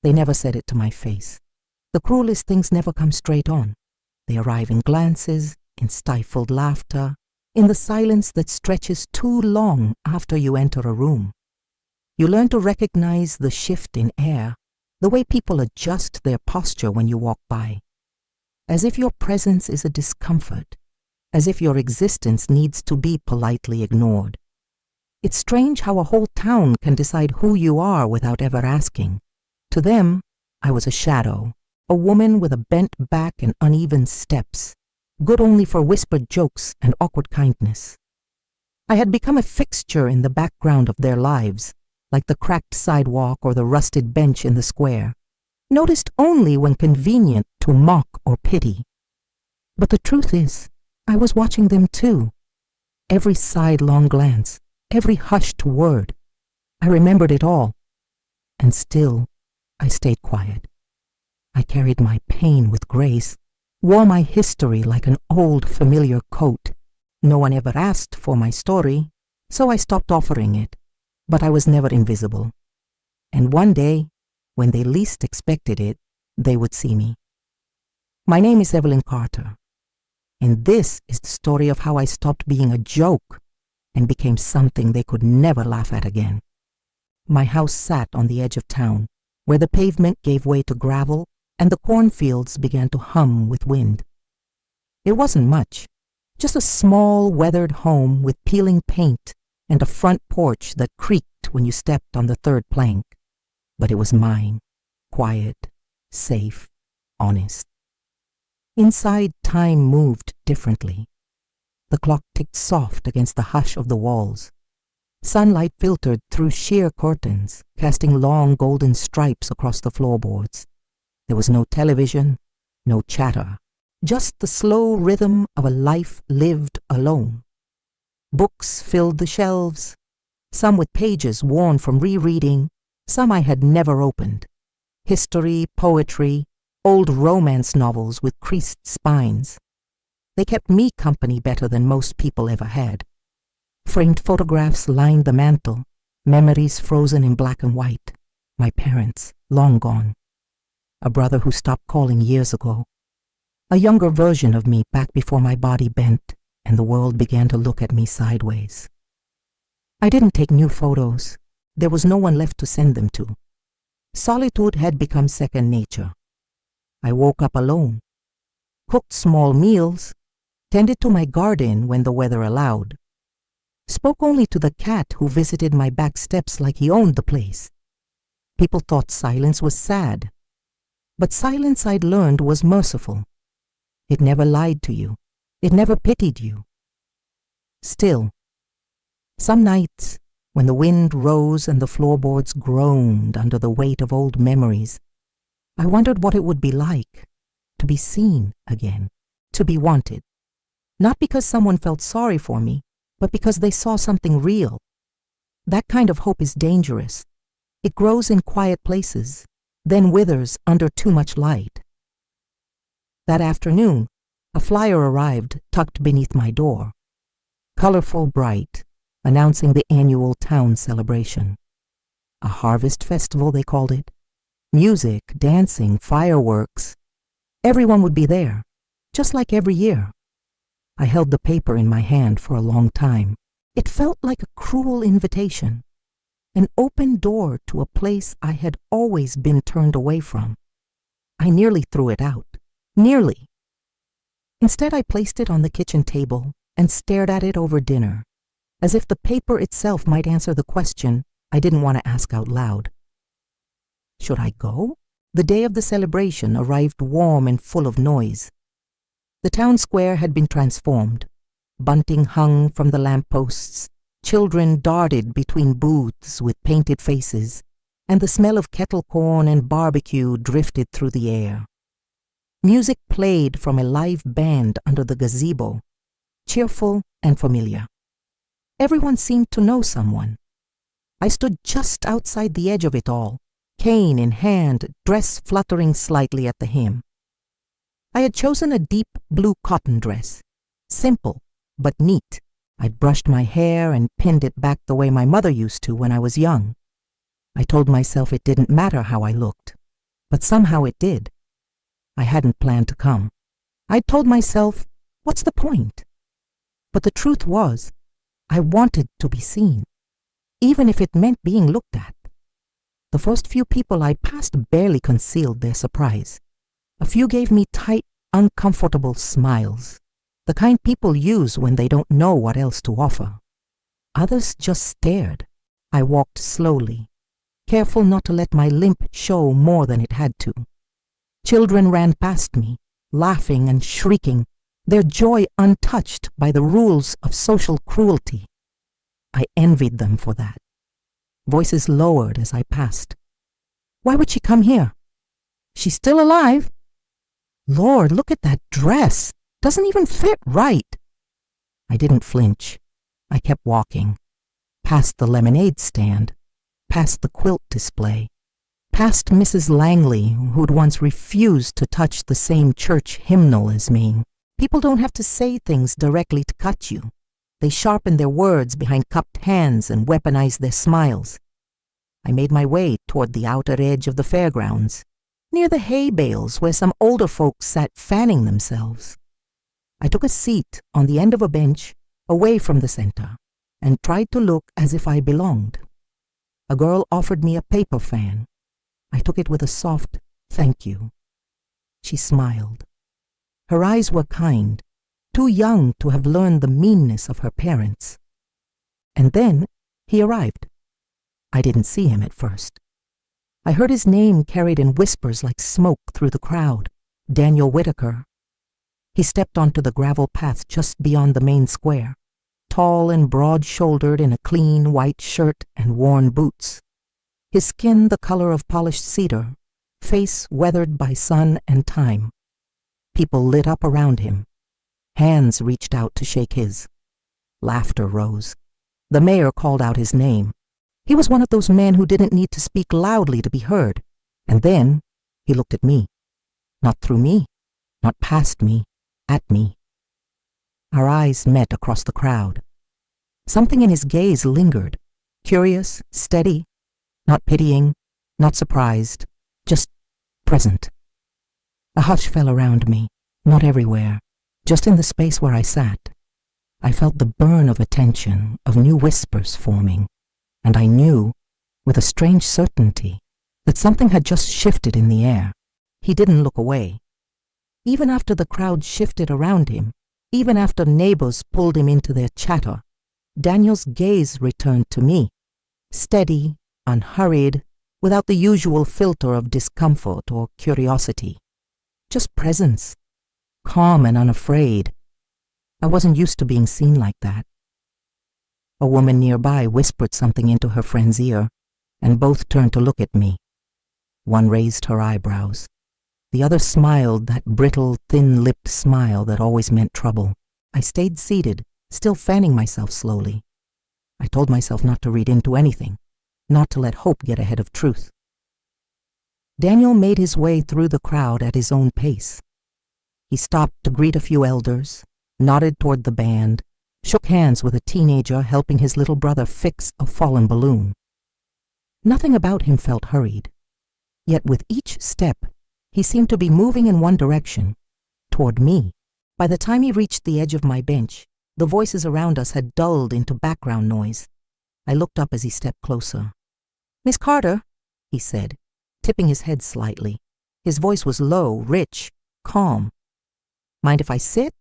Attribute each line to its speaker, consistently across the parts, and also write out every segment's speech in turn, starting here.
Speaker 1: They never said it to my face. The cruelest things never come straight on. They arrive in glances, in stifled laughter, in the silence that stretches too long after you enter a room. You learn to recognize the shift in air, the way people adjust their posture when you walk by. As if your presence is a discomfort, as if your existence needs to be politely ignored. It's strange how a whole town can decide who you are without ever asking. To them, I was a shadow, a woman with a bent back and uneven steps, good only for whispered jokes and awkward kindness. I had become a fixture in the background of their lives, like the cracked sidewalk or the rusted bench in the square, noticed only when convenient to mock or pity. But the truth is, I was watching them too. Every sidelong glance, every hushed word. I remembered it all. And still, I stayed quiet. I carried my pain with grace, wore my history like an old familiar coat. No one ever asked for my story, so I stopped offering it. But I was never invisible. And one day, when they least expected it, they would see me. My name is Evelyn Carter, and this is the story of how I stopped being a joke and became something they could never laugh at again. My house sat on the edge of town, where the pavement gave way to gravel and the cornfields began to hum with wind. It wasn't much, just a small, weathered home with peeling paint and a front porch that creaked when you stepped on the third plank. But it was mine, quiet, safe, honest. Inside, time moved differently. The clock ticked soft against the hush of the walls. Sunlight filtered through sheer curtains, casting long golden stripes across the floorboards. There was no television, no chatter, just the slow rhythm of a life lived alone. Books filled the shelves, some with pages worn from rereading, some I had never opened. History, poetry, old romance novels with creased spines. They kept me company better than most people ever had. Framed photographs lined the mantel, memories frozen in black and white. My parents, long gone. A brother who stopped calling years ago. A younger version of me back before my body bent and the world began to look at me sideways. I didn't take new photos. There was no one left to send them to. Solitude had become second nature. I woke up alone, cooked small meals, tended to my garden when the weather allowed, spoke only to the cat who visited my back steps like he owned the place. People thought silence was sad, but silence I'd learned was merciful. It never lied to you. It never pitied you. Still, some nights, when the wind rose and the floorboards groaned under the weight of old memories, I wondered what it would be like to be seen again, to be wanted. Not because someone felt sorry for me, but because they saw something real. That kind of hope is dangerous. It grows in quiet places, then withers under too much light. That afternoon, a flyer arrived tucked beneath my door, colorful, bright, announcing the annual town celebration. A harvest festival, they called it. Music, dancing, fireworks. Everyone would be there, just like every year. I held the paper in my hand for a long time. It felt like a cruel invitation, an open door to a place I had always been turned away from. I nearly threw it out. Nearly. Instead, I placed it on the kitchen table and stared at it over dinner, as if the paper itself might answer the question I didn't want to ask out loud. Should I go? The day of the celebration arrived warm and full of noise. The town square had been transformed. Bunting hung from the lampposts, children darted between booths with painted faces, and the smell of kettle corn and barbecue drifted through the air. Music played from a live band under the gazebo, cheerful and familiar. Everyone seemed to know someone. I stood just outside the edge of it all, cane in hand, dress fluttering slightly at the hem. I had chosen a deep blue cotton dress, simple but neat. I'd brushed my hair and pinned it back the way my mother used to when I was young. I told myself it didn't matter how I looked. but somehow it did. I hadn't planned to come. I'd told myself, what's the point? But the truth was, I wanted to be seen, even if it meant being looked at. The first few people I passed barely concealed their surprise. A few gave me tight, uncomfortable smiles, the kind people use when they don't know what else to offer. Others just stared. I walked slowly, careful not to let my limp show more than it had to. Children ran past me, laughing and shrieking, their joy untouched by the rules of social cruelty. I envied them for that. Voices lowered as I passed. Why would she come here? She's still alive. Lord, look at that dress. Doesn't even fit right. I didn't flinch. I kept walking. Past the lemonade stand. Past the quilt display. Past Mrs. Langley, who'd once refused to touch the same church hymnal as me. People don't have to say things directly to cut you. They sharpen their words behind cupped hands and weaponize their smiles. I made my way toward the outer edge of the fairgrounds, near the hay bales where some older folks sat fanning themselves. I took a seat on the end of a bench away from the center and tried to look as if I belonged. A girl offered me a paper fan. I took it with a soft thank you. She smiled. Her eyes were kind, too young to have learned the meanness of her parents. And then he arrived. I didn't see him at first. I heard his name carried in whispers like smoke through the crowd, Daniel Whitaker. He stepped onto the gravel path just beyond the main square, tall and broad-shouldered in a clean white shirt and worn boots. His skin the color of polished cedar, face weathered by sun and time. People lit up around him. Hands reached out to shake his. Laughter rose. The mayor called out his name. He was one of those men who didn't need to speak loudly to be heard. And then he looked at me. Not through me, not past me, at me. Our eyes met across the crowd. Something in his gaze lingered, curious, steady, not pitying, not surprised, just present. A hush fell around me, not everywhere, just in the space where I sat. I felt the burn of attention, of new whispers forming, and I knew, with a strange certainty, that something had just shifted in the air. He didn't look away. Even after the crowd shifted around him, even after neighbors pulled him into their chatter, Daniel's gaze returned to me, steady, unhurried, without the usual filter of discomfort or curiosity. Just presence, calm and unafraid. I wasn't used to being seen like that. A woman nearby whispered something into her friend's ear, and both turned to look at me. One raised her eyebrows. The other smiled that brittle, thin-lipped smile that always meant trouble. I stayed seated, still fanning myself slowly. I told myself not to read into anything, not to let hope get ahead of truth. Daniel made his way through the crowd at his own pace. He stopped to greet a few elders, nodded toward the band, shook hands with a teenager helping his little brother fix a fallen balloon. Nothing about him felt hurried, yet with each step, he seemed to be moving in one direction, toward me. By the time he reached the edge of my bench, the voices around us had dulled into background noise. I looked up as he stepped closer. "Miss Carter," he said, tipping his head slightly. His voice was low, rich, calm. "Mind if I sit?"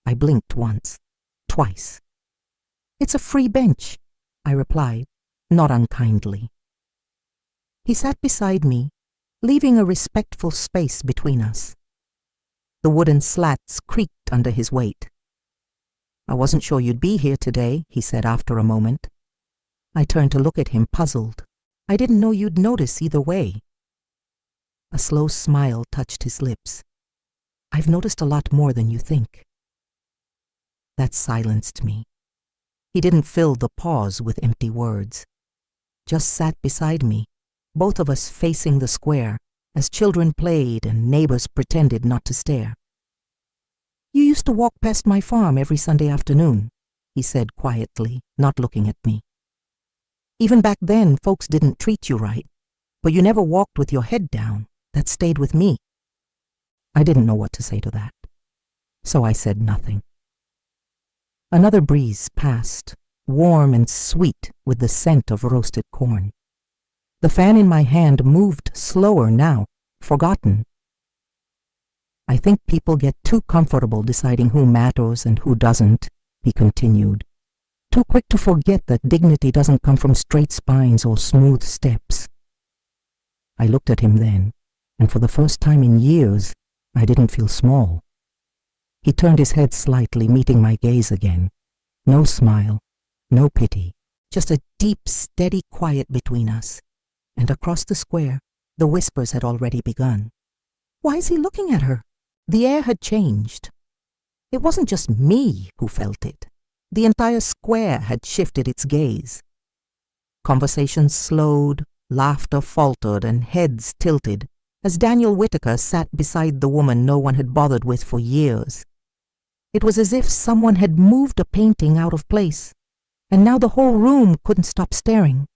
Speaker 1: I blinked once, twice. "It's a free bench," I replied, not unkindly. He sat beside me, leaving a respectful space between us. The wooden slats creaked under his weight. "I wasn't sure you'd be here today," he said after a moment. I turned to look at him, puzzled. "I didn't know you'd notice either way." A slow smile touched his lips. "I've noticed a lot more than you think." That silenced me. He didn't fill the pause with empty words. Just sat beside me, both of us facing the square, as children played and neighbors pretended not to stare. "You used to walk past my farm every Sunday afternoon," he said quietly, not looking at me. "Even back then, folks didn't treat you right, but you never walked with your head down, that stayed with me. I didn't know what to say to that, so I said nothing. Another breeze passed, warm and sweet with the scent of roasted corn. The fan in my hand moved slower now, forgotten. I think people get too comfortable deciding who matters and who doesn't, he continued, too quick to forget that dignity doesn't come from straight spines or smooth steps. I looked at him then, and for the first time in years, I didn't feel small. He turned his head slightly, meeting my gaze again. No smile, no pity, just a deep, steady quiet between us. And across the square, the whispers had already begun. Why is he looking at her? The air had changed. It wasn't just me who felt it. The entire square had shifted its gaze. Conversations slowed, laughter faltered, and heads tilted as Daniel Whitaker sat beside the woman no one had bothered with for years. It was as if someone had moved a painting out of place, and now the whole room couldn't stop staring.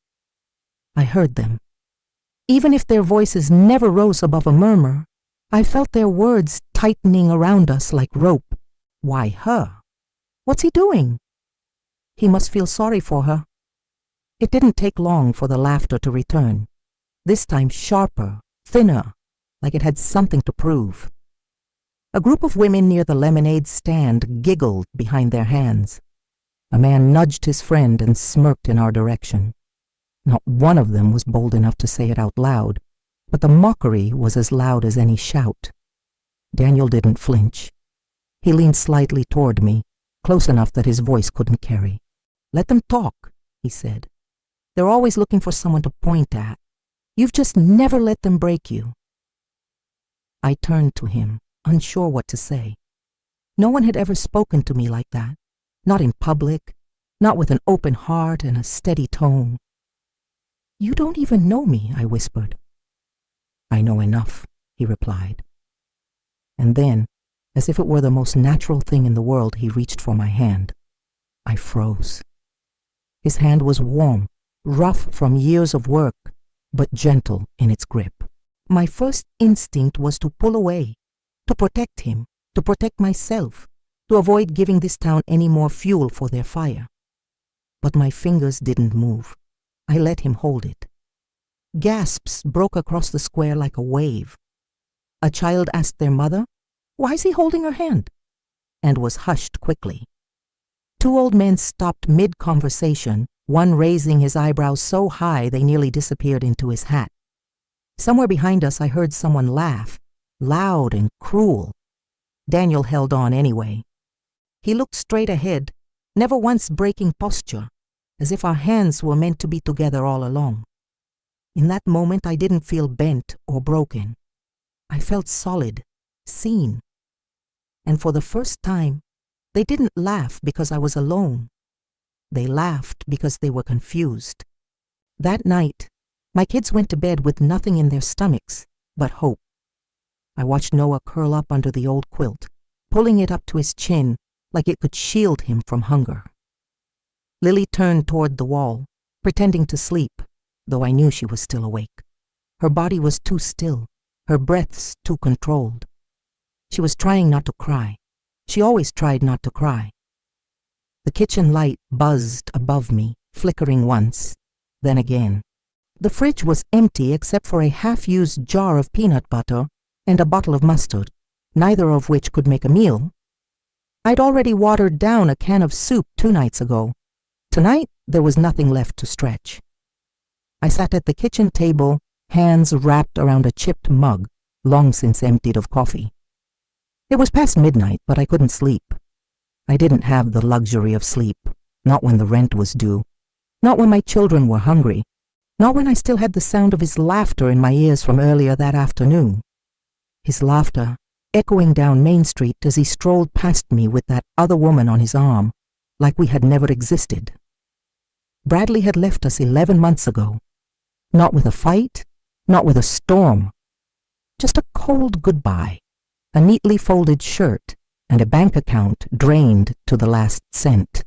Speaker 1: I heard them. Even if their voices never rose above a murmur, I felt their words tightening around us like rope. Why her? What's he doing? He must feel sorry for her. It didn't take long for the laughter to return, this time sharper, thinner, like it had something to prove. A group of women near the lemonade stand giggled behind their hands. A man nudged his friend and smirked in our direction. Not one of them was bold enough to say it out loud, but the mockery was as loud as any shout. Daniel didn't flinch. He leaned slightly toward me, close enough that his voice couldn't carry. "Let them talk," he said. "They're always looking for someone to point at. You've just never let them break you." I turned to him, unsure what to say. No one had ever spoken to me like that, not in public, not with an open heart and a steady tone. "You don't even know me," I whispered. "I know enough," he replied. And then, as if it were the most natural thing in the world, he reached for my hand. I froze. His hand was warm, rough from years of work, but gentle in its grip. My first instinct was to pull away, to protect him, to protect myself, to avoid giving this town any more fuel for their fire. But my fingers didn't move. I let him hold it. Gasps broke across the square like a wave. A child asked their mother, "Why is he holding her hand?" and was hushed quickly. Two old men stopped mid-conversation, one raising his eyebrows so high they nearly disappeared into his hat. Somewhere behind us I heard someone laugh, loud and cruel. Daniel held on anyway. He looked straight ahead, never once breaking posture, as if our hands were meant to be together all along. In that moment I didn't feel bent or broken. I felt solid, seen. And for the first time, they didn't laugh because I was alone. They laughed because they were confused. That night, my kids went to bed with nothing in their stomachs but hope. I watched Noah curl up under the old quilt, pulling it up to his chin like it could shield him from hunger. Lily turned toward the wall, pretending to sleep, though I knew she was still awake. Her body was too still, her breaths too controlled. She was trying not to cry. She always tried not to cry. The kitchen light buzzed above me, flickering once, then again. The fridge was empty except for a half-used jar of peanut butter and a bottle of mustard, neither of which could make a meal. I'd already watered down a can of soup 2 nights ago. Tonight, there was nothing left to stretch. I sat at the kitchen table, hands wrapped around a chipped mug, long since emptied of coffee. It was past midnight, but I couldn't sleep. I didn't have the luxury of sleep, not when the rent was due, not when my children were hungry, not when I still had the sound of his laughter in my ears from earlier that afternoon. His laughter echoing down Main Street as he strolled past me with that other woman on his arm, like we had never existed. Bradley had left us 11 months ago, not with a fight, not with a storm, just a cold goodbye, a neatly folded shirt, and a bank account drained to the last cent.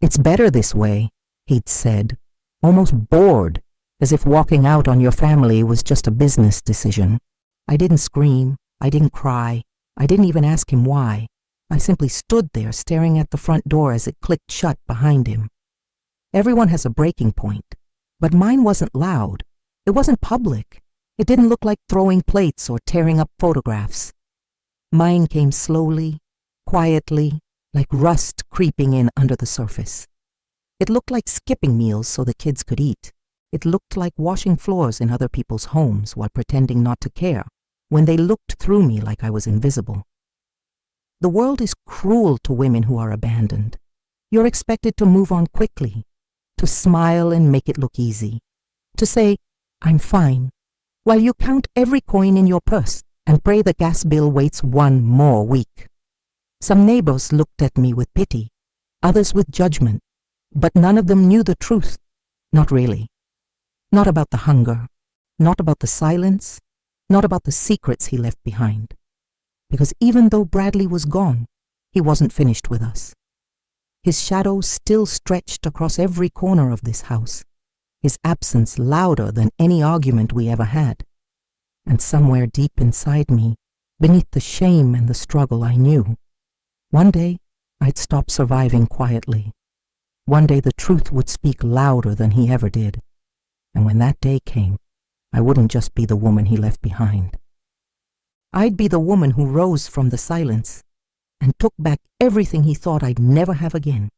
Speaker 1: "It's better this way," he'd said, almost bored, as if walking out on your family was just a business decision. I didn't scream, I didn't cry, I didn't even ask him why. I simply stood there staring at the front door as it clicked shut behind him. Everyone has a breaking point, but mine wasn't loud. It wasn't public. It didn't look like throwing plates or tearing up photographs. Mine came slowly, quietly, like rust creeping in under the surface. It looked like skipping meals so the kids could eat. It looked like washing floors in other people's homes while pretending not to care, when they looked through me like I was invisible. The world is cruel to women who are abandoned. You're expected to move on quickly, to smile and make it look easy, to say, "I'm fine," while you count every coin in your purse and pray the gas bill waits one more week. Some neighbors looked at me with pity, others with judgment, but none of them knew the truth. Not really. Not about the hunger, not about the silence, not about the secrets he left behind. Because even though Bradley was gone, he wasn't finished with us. His shadow still stretched across every corner of this house, his absence louder than any argument we ever had. And somewhere deep inside me, beneath the shame and the struggle, I knew one day I'd stop surviving quietly. One day the truth would speak louder than he ever did. And when that day came, I wouldn't just be the woman he left behind. I'd be the woman who rose from the silence and took back everything he thought I'd never have again.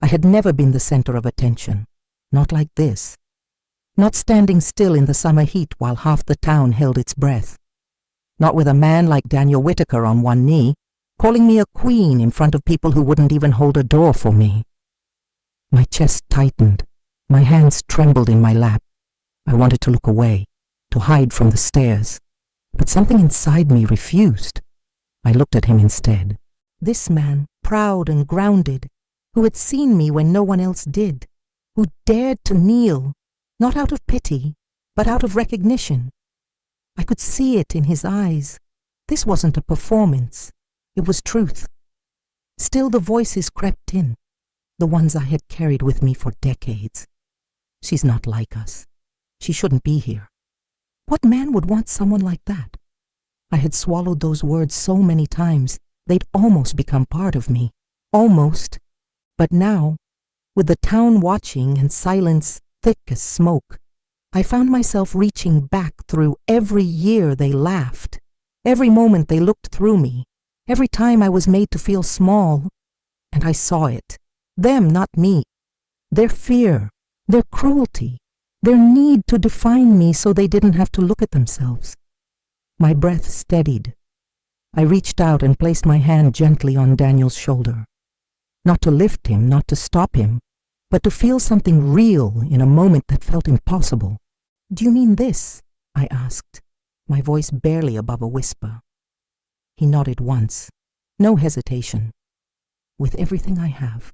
Speaker 1: I had never been the center of attention, not like this. Not standing still in the summer heat while half the town held its breath. Not with a man like Daniel Whitaker on one knee, calling me a queen in front of people who wouldn't even hold a door for me. My chest tightened. My hands trembled in my lap. I wanted to look away, to hide from the stares, but something inside me refused. I looked at him instead. This man, proud and grounded, who had seen me when no one else did, who dared to kneel, not out of pity, but out of recognition. I could see it in his eyes. This wasn't a performance. It was truth. Still the voices crept in, the ones I had carried with me for decades. She's not like us. She shouldn't be here. What man would want someone like that? I had swallowed those words so many times, they'd almost become part of me. Almost. But now, with the town watching and silence thick as smoke, I found myself reaching back through every year they laughed, every moment they looked through me, every time I was made to feel small. And I saw it. Them, not me. Their fear, their cruelty, their need to define me so they didn't have to look at themselves. My breath steadied. I reached out and placed my hand gently on Daniel's shoulder. Not to lift him, not to stop him, but to feel something real in a moment that felt impossible. "Do you mean this?" I asked, my voice barely above a whisper. He nodded once, no hesitation. "With everything I have."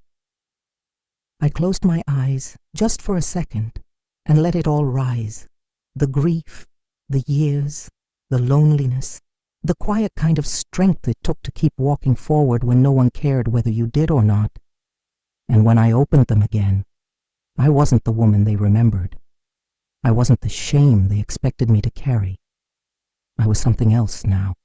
Speaker 1: I closed my eyes just for a second and let it all rise. The grief, the years, the loneliness, the quiet kind of strength it took to keep walking forward when no one cared whether you did or not. And when I opened them again, I wasn't the woman they remembered. I wasn't the shame they expected me to carry. I was something else now,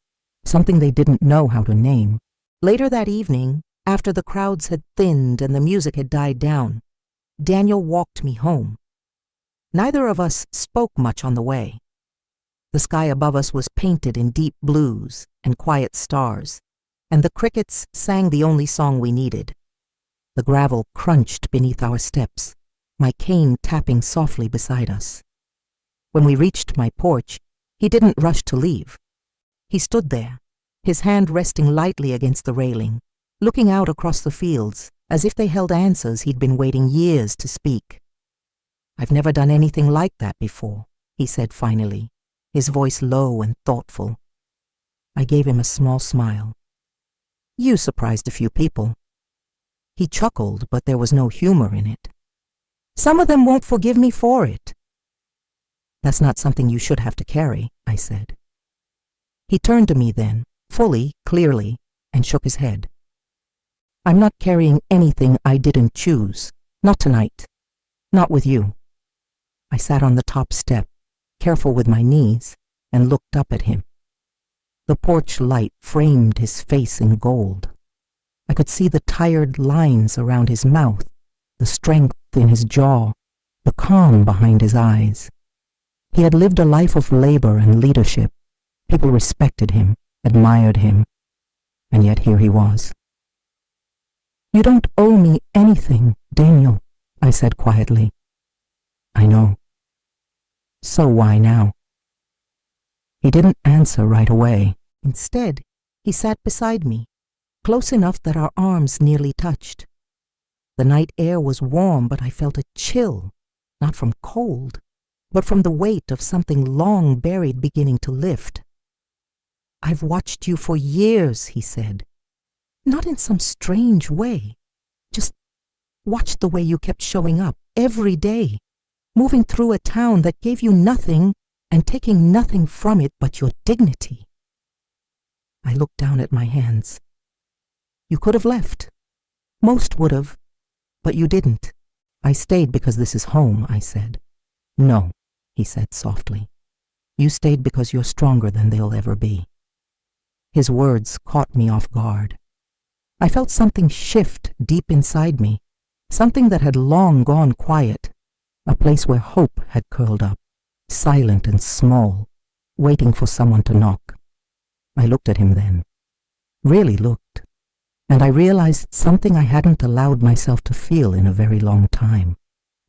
Speaker 1: something they didn't know how to name. Later that evening, after the crowds had thinned and the music had died down, Daniel walked me home. Neither of us spoke much on the way. The sky above us was painted in deep blues and quiet stars, and the crickets sang the only song we needed. The gravel crunched beneath our steps, my cane tapping softly beside us. When we reached my porch, he didn't rush to leave. He stood there, his hand resting lightly against the railing, looking out across the fields as if they held answers he'd been waiting years to speak. "I've never done anything like that before," he said finally, his voice low and thoughtful. I gave him a small smile. "You surprised a few people." He chuckled, but there was no humor in it. "Some of them won't forgive me for it." "That's not something you should have to carry," I said. He turned to me then, fully, clearly, and shook his head. "I'm not carrying anything I didn't choose. Not tonight. Not with you." I sat on the top step, careful with my knees, and looked up at him. The porch light framed his face in gold. I could see the tired lines around his mouth, the strength in his jaw, the calm behind his eyes. He had lived a life of labor and leadership. People respected him, admired him, and yet here he was. "You don't owe me anything, Daniel," I said quietly. "I know. So why now?" He didn't answer right away. Instead, he sat beside me, close enough that our arms nearly touched. The night air was warm, but I felt a chill, not from cold, but from the weight of something long buried beginning to lift. "I've watched you for years," he said. "Not in some strange way. Just watched the way you kept showing up every day, moving through a town that gave you nothing and taking nothing from it but your dignity." I looked down at my hands. "You could have left. Most would have, but you didn't." "I stayed because this is home," I said. "No," he said softly. "You stayed because you're stronger than they'll ever be." His words caught me off guard. I felt something shift deep inside me, something that had long gone quiet, a place where hope had curled up, silent and small, waiting for someone to knock. I looked at him then, really looked, and I realized something I hadn't allowed myself to feel in a very long time.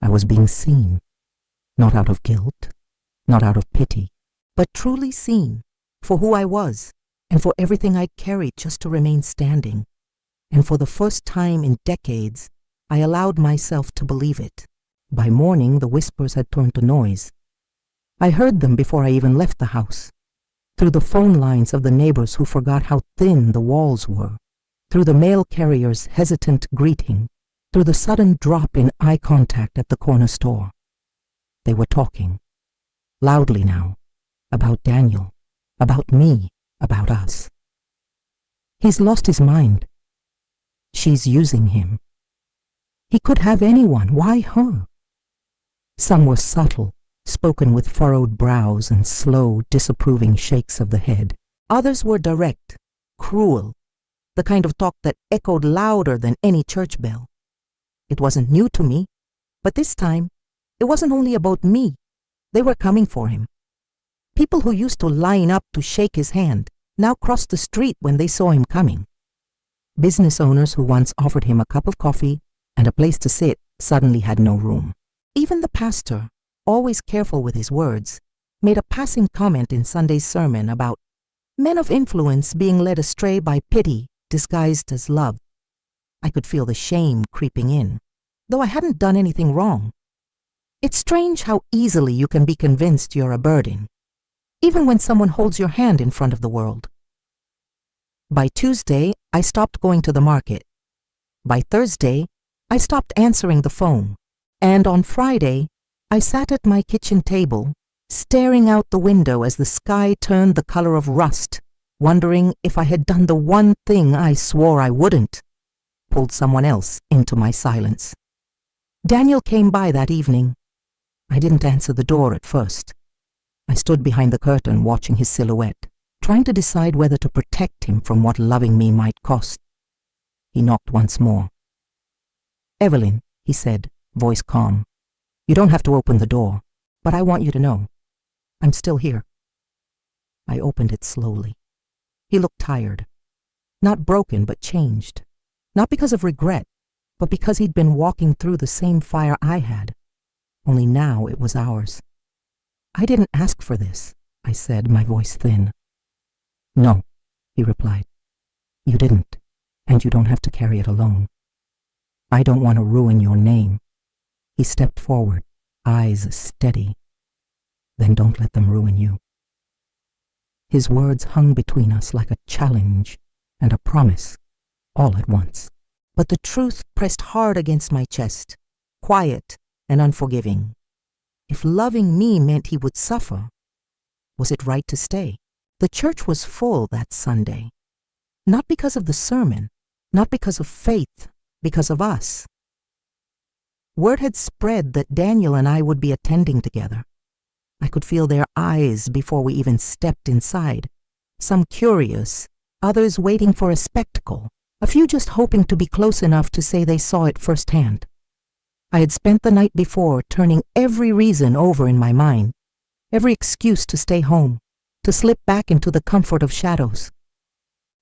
Speaker 1: I was being seen, not out of guilt, not out of pity, but truly seen for who I was and for everything I'd carried just to remain standing. And for the first time in decades, I allowed myself to believe it. By morning, the whispers had turned to noise. I heard them before I even left the house, through the phone lines of the neighbors who forgot how thin the walls were, through the mail carrier's hesitant greeting, through the sudden drop in eye contact at the corner store. They were talking, loudly now, about Daniel, about me, about us. "He's lost his mind. She's using him. He could have anyone. Why her?" Some were subtle, spoken with furrowed brows and slow, disapproving shakes of the head. Others were direct, cruel, the kind of talk that echoed louder than any church bell. It wasn't new to me, but this time, it wasn't only about me. They were coming for him. People who used to line up to shake his hand now crossed the street when they saw him coming. Business owners who once offered him a cup of coffee and a place to sit suddenly had no room. Even the pastor, always careful with his words, made a passing comment in Sunday's sermon about men of influence being led astray by pity disguised as love. I could feel the shame creeping in, though I hadn't done anything wrong. It's strange how easily you can be convinced you're a burden, even when someone holds your hand in front of the world. By Tuesday, I stopped going to the market. By Thursday, I stopped answering the phone. And on Friday, I sat at my kitchen table, staring out the window as the sky turned the color of rust, wondering if I had done the one thing I swore I wouldn't, pulled someone else into my silence. Daniel came by that evening. I didn't answer the door at first. I stood behind the curtain watching his silhouette, trying to decide whether to protect him from what loving me might cost. He knocked once more. "Evelyn," he said, voice calm, "you don't have to open the door, but I want you to know, I'm still here." I opened it slowly. He looked tired, not broken but changed, not because of regret, but because he'd been walking through the same fire I had, only now it was ours. "I didn't ask for this," I said, my voice thin. "No," he replied. "You didn't, and you don't have to carry it alone. I don't want to ruin your name." He stepped forward, eyes steady. "Then don't let them ruin you." His words hung between us like a challenge and a promise, all at once. But the truth pressed hard against my chest, quiet and unforgiving. If loving me meant he would suffer, was it right to stay? The church was full that Sunday. Not because of the sermon, not because of faith, because of us. Word had spread that Daniel and I would be attending together. I could feel their eyes before we even stepped inside, some curious, others waiting for a spectacle, a few just hoping to be close enough to say they saw it firsthand. I had spent the night before turning every reason over in my mind, every excuse to stay home, to slip back into the comfort of shadows.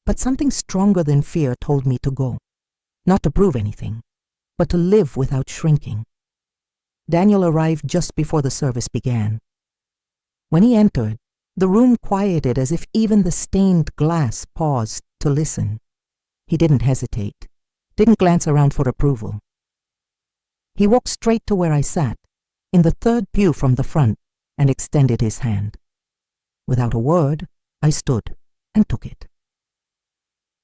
Speaker 1: But something stronger than fear told me to go, not to prove anything, but to live without shrinking. Daniel arrived just before the service began. When he entered, the room quieted as if even the stained glass paused to listen. He didn't hesitate, didn't glance around for approval. He walked straight to where I sat, in the third pew from the front, and extended his hand. Without a word, I stood and took it.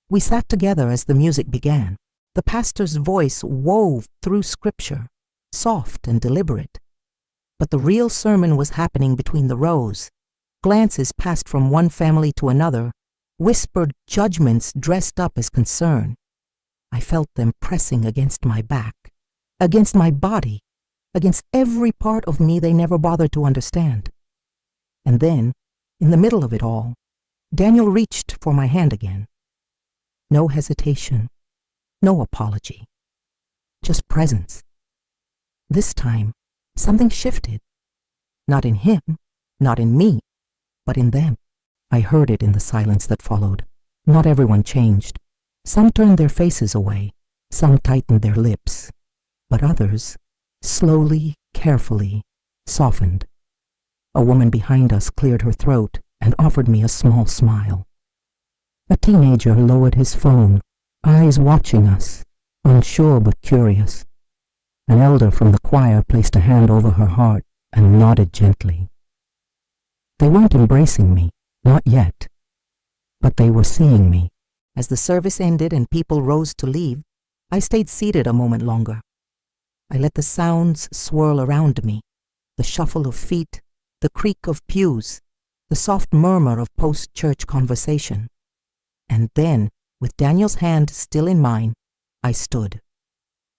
Speaker 1: We sat together as the music began. The pastor's voice wove through scripture, soft and deliberate. But the real sermon was happening between the rows. Glances passed from one family to another, whispered judgments dressed up as concern. I felt them pressing against my back, against my body, against every part of me they never bothered to understand. And then, in the middle of it all, Daniel reached for my hand again. No hesitation, no apology, just presence. This time, something shifted. Not in him, not in me, but in them. I heard it in the silence that followed. Not everyone changed. Some turned their faces away, some tightened their lips, but others, slowly, carefully, softened. A woman behind us cleared her throat and offered me a small smile. A teenager lowered his phone, eyes watching us, unsure but curious. An elder from the choir placed a hand over her heart and nodded gently. They weren't embracing me, not yet, but they were seeing me. As the service ended and people rose to leave, I stayed seated a moment longer. I let the sounds swirl around me, the shuffle of feet, the creak of pews, the soft murmur of post-church conversation. And then, with Daniel's hand still in mine, I stood.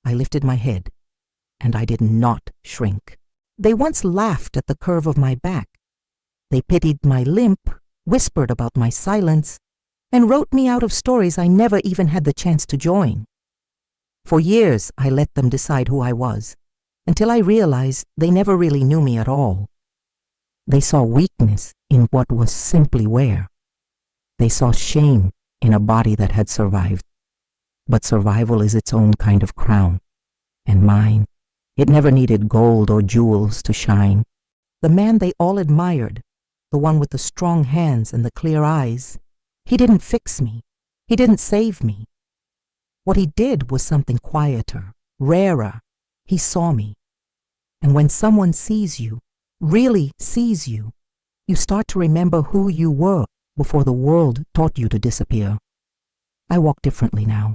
Speaker 1: I lifted my head, and I did not shrink. They once laughed at the curve of my back. They pitied my limp, whispered about my silence, and wrote me out of stories I never even had the chance to join. For years, I let them decide who I was, until I realized they never really knew me at all. They saw weakness in what was simply wear. They saw shame in a body that had survived. But survival is its own kind of crown, and mine, it never needed gold or jewels to shine. The man they all admired, the one with the strong hands and the clear eyes, he didn't fix me. He didn't save me. What he did was something quieter, rarer. He saw me. And when someone sees you, really sees you, you start to remember who you were before the world taught you to disappear. I walk differently now.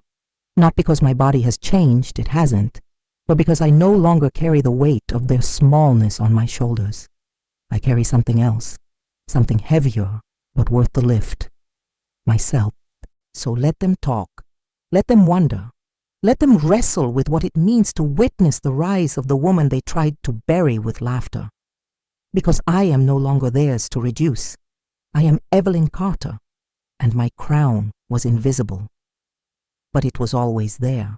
Speaker 1: Not because my body has changed, it hasn't, but because I no longer carry the weight of their smallness on my shoulders. I carry something else, something heavier, but worth the lift. Myself. So let them talk. Let them wonder. Let them wrestle with what it means to witness the rise of the woman they tried to bury with laughter. Because I am no longer theirs to reduce. I am Evelyn Carter, and my crown was invisible. But it was always there.